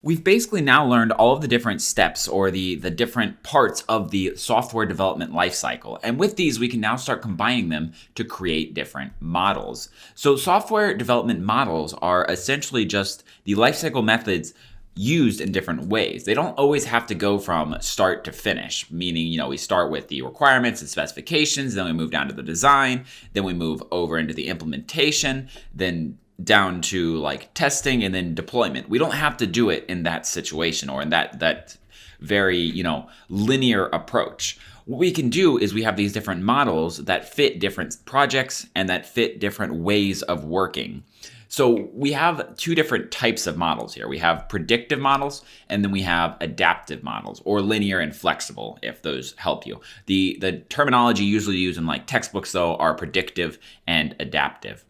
We've basically now learned all of the different steps or the different parts of the software development lifecycle. And with these, we can now start combining them to create different models. So software development models are essentially just the lifecycle methods used in different ways. They don't always have to go from start to finish, meaning, we start with the requirements and specifications, then we move down to the design, then we move over into the implementation, then down to like testing and then deployment. We don't have to do it in that situation or in that very, linear approach. What we can do is we have these different models that fit different projects and that fit different ways of working. So we have two different types of models here. We have predictive models and then we have adaptive models, or linear and flexible, if those help you. The terminology usually used in like textbooks though are predictive and adaptive.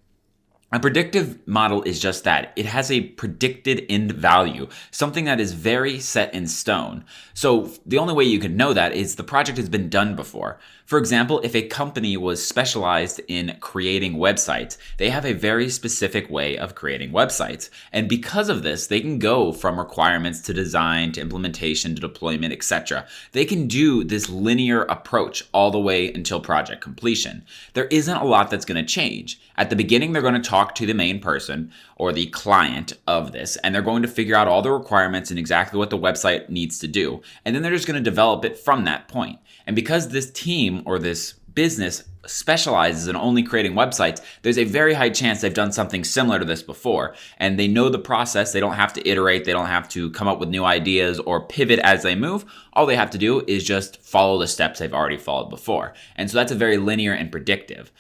A predictive model is just that. It has a predicted end value, something that is very set in stone. So the only way you can know that is the project has been done before. For example, if a company was specialized in creating websites, they have a very specific way of creating websites. And because of this, they can go from requirements to design to implementation to deployment, etc. They can do this linear approach all the way until project completion. There isn't a lot that's going to change. At the beginning, they're going to talk to the main person or the client of this, and they're going to figure out all the requirements and exactly what the website needs to do. And then they're just going to develop it from that point. And because this team or this business specializes in only creating websites, there's a very high chance they've done something similar to this before. And they know the process. They don't have to iterate. They don't have to come up with new ideas or pivot as they move. All they have to do is just follow the steps they've already followed before. And so that's a very linear and predictive.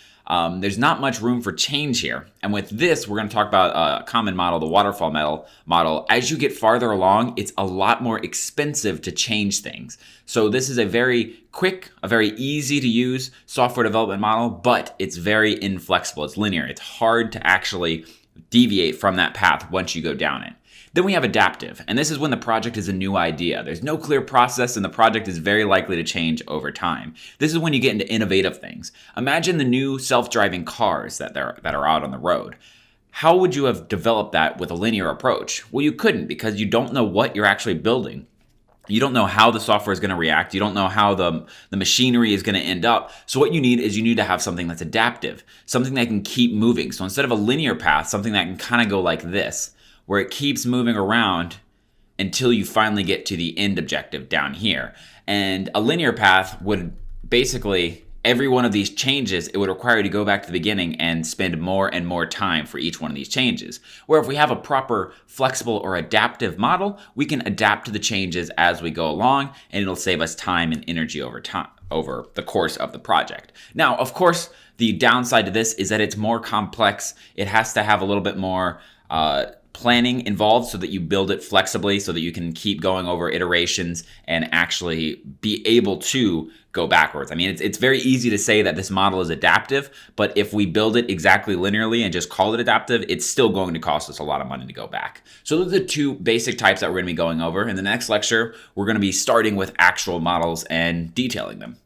There's not much room for change here. And with this, we're going to talk about a common model, the waterfall model. As you get farther along, it's a lot more expensive to change things. So this is a very quick, a very easy to use software development model, but it's very inflexible. It's linear. It's hard to actually deviate from that path once you go down it. Then we have adaptive, and this is when the project is a new idea. There's no clear process, and the project is very likely to change over time. This is when you get into innovative things. Imagine the new self-driving cars that are out on the road. How would you have developed that with a linear approach? Well, you couldn't, because you don't know what you're actually building. You don't know how the software is going to react. You don't know how the machinery is going to end up. So what you need to have something that's adaptive, something that can keep moving. So instead of a linear path, something that can kind of go like this, where it keeps moving around until you finally get to the end objective down here. And a linear path would basically, every one of these changes, it would require you to go back to the beginning and spend more and more time for each one of these changes. Where if we have a proper flexible or adaptive model, we can adapt to the changes as we go along, and it'll save us time and energy over the course of the project. Now, of course, the downside to this is that it's more complex. It has to have a little bit more planning involved so that you build it flexibly so that you can keep going over iterations and actually be able to go backwards. I mean, it's very easy to say that this model is adaptive, but if we build it exactly linearly and just call it adaptive, it's still going to cost us a lot of money to go back. So those are the two basic types that we're going to be going over. In the next lecture, we're going to be starting with actual models and detailing them.